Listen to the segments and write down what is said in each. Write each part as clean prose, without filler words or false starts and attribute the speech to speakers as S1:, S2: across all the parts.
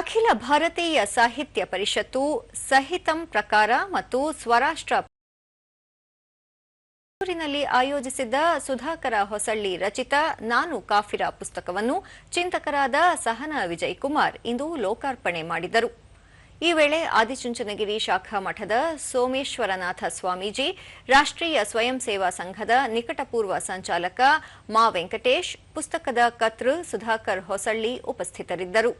S1: ಅಖಿಲ ಭಾರತೀಯ ಸಾಹಿತ್ಯ ಪರಿಷತ್ತು ಸಹಿತಂ ಪ್ರಕಾರ ಮತ್ತು ಸ್ವರಾಷ್ಟ್ರ ನಲ್ಲಿ ಆಯೋಜಿಸಿದ್ದ ಸುಧಾಕರ ಹೊಸಳ್ಳಿ ರಚಿತ ನಾನು ಕಾಫಿರ ಪುಸ್ತಕವನ್ನು ಚಿಂತಕರಾದ ಸಹನಾ ವಿಜಯ್ ಕುಮಾರ್ ಇಂದು ಲೋಕಾರ್ಪಣೆ ಮಾಡಿದರು. ಈ ವೇಳೆ ಆದಿಚುಂಚನಗಿರಿ ಶಾಖಾ ಮಠದ ಸೋಮೇಶ್ವರನಾಥ ಸ್ವಾಮೀಜಿ, ರಾಷ್ಟ್ರೀಯ ಸ್ವಯಂ ಸೇವಾ ಸಂಘದ ನಿಕಟಪೂರ್ವ ಸಂಚಾಲಕ ಮಾ ವೆಂಕಟೇಶ್, ಪುಸ್ತಕದ ಕರ್ತೃ ಸುಧಾಕರ್ ಹೊಸಳ್ಳಿ ಉಪಸ್ಥಿತರಿದ್ದರು.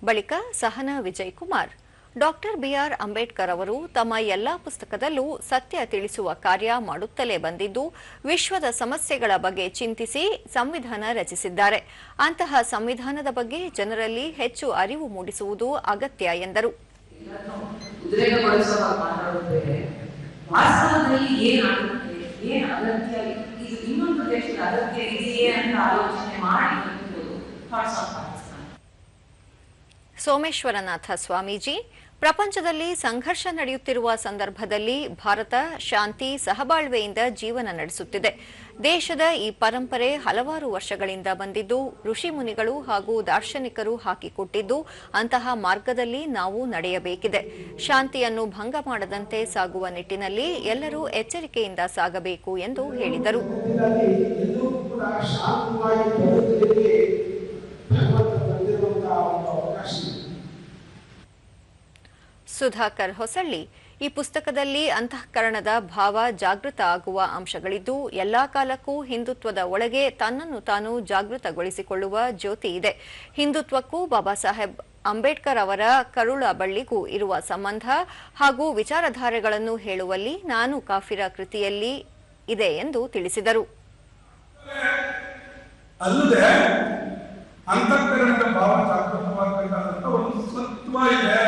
S1: ಬಳಿಕ ಸಹನಾ ವಿಜಯ್ ಕುಮಾರ್, ಡಾಕ್ಟರ್ ಬಿಆರ್ ಅಂಬೇಡ್ಕರ್ ಅವರು ತಮ್ಮ ಎಲ್ಲಾ ಪುಸ್ತಕದಲ್ಲೂ ಸತ್ಯ ತಿಳಿಸುವ ಕಾರ್ಯ ಮಾಡುತ್ತಲೇ ಬಂದಿದ್ದು, ವಿಶ್ವದ ಸಮಸ್ಯೆಗಳ ಬಗ್ಗೆ ಚಿಂತಿಸಿ ಸಂವಿಧಾನ ರಚಿಸಿದ್ದಾರೆ. ಅಂತಹ ಸಂವಿಧಾನದ ಬಗ್ಗೆ ಜನರಲ್ಲಿ ಹೆಚ್ಚು ಅರಿವು ಮೂಡಿಸುವುದು ಅಗತ್ಯ ಎಂದರು. ಸೋಮೇಶ್ವರನಾಥ ಸ್ವಾಮೀಜಿ, ಪ್ರಪಂಚದಲ್ಲಿ ಸಂಘರ್ಷ ನಡೆಯುತ್ತಿರುವ ಸಂದರ್ಭದಲ್ಲಿ ಭಾರತ ಶಾಂತಿ ಸಹಬಾಳ್ವೆಯಿಂದ ಜೀವನ ನಡೆಸುತ್ತಿದೆ. ದೇಶದ ಈ ಪರಂಪರೆ ಹಲವಾರು ವರ್ಷಗಳಿಂದ ಬಂದಿದ್ದು, ಋಷಿ ಮುನಿಗಳು ಹಾಗೂ ದಾರ್ಶನಿಕರು ಹಾಕಿಕೊಟ್ಟಿದ್ದು, ಅಂತಹ ಮಾರ್ಗದಲ್ಲಿ ನಾವು ನಡೆಯಬೇಕಿದೆ. ಶಾಂತಿಯನ್ನು ಭಂಗ ಮಾಡದಂತೆ ಸಾಗುವ ನಿಟ್ಟಿನಲ್ಲಿ ಎಲ್ಲರೂ ಎಚ್ಚರಿಕೆಯಿಂದ ಸಾಗಬೇಕು ಎಂದು ಹೇಳಿದರು. ಸುಧಾಕರ್ ಹೊಸಳ್ಳಿ, ಈ ಪುಸ್ತಕದಲ್ಲಿ ಅಂತಃಕರಣದ ಭಾವ ಜಾಗೃತ ಆಗುವ ಅಂಶಗಳಿದ್ದು, ಎಲ್ಲಾ ಕಾಲಕ್ಕೂ ಹಿಂದುತ್ವದ ಒಳಗೆ ತನ್ನನ್ನು ತಾನು ಜಾಗೃತಗೊಳಿಸಿಕೊಳ್ಳುವ ಜ್ಯೋತಿ ಇದೆ. ಹಿಂದುತ್ವಕ್ಕೂ ಬಾಬಾ ಸಾಹೇಬ್ ಅಂಬೇಡ್ಕರ್ ಅವರ ಕರುಳ ಬಳ್ಳಿಗೂ ಇರುವ ಸಂಬಂಧ ಹಾಗೂ ವಿಚಾರಧಾರೆಗಳನ್ನು ಹೇಳುವಲ್ಲಿ ನಾನು ಕಾಫಿರ ಕೃತಿಯಲ್ಲಿ ಇದೆ ಎಂದು ತಿಳಿಸಿದರು.
S2: ಅಂತಃಕರಣದ ಭಾವ ಜಾಗೃತವಾಗಬೇಕಾದಂತ ಒಂದು ಸತ್ವ ಇದೆ.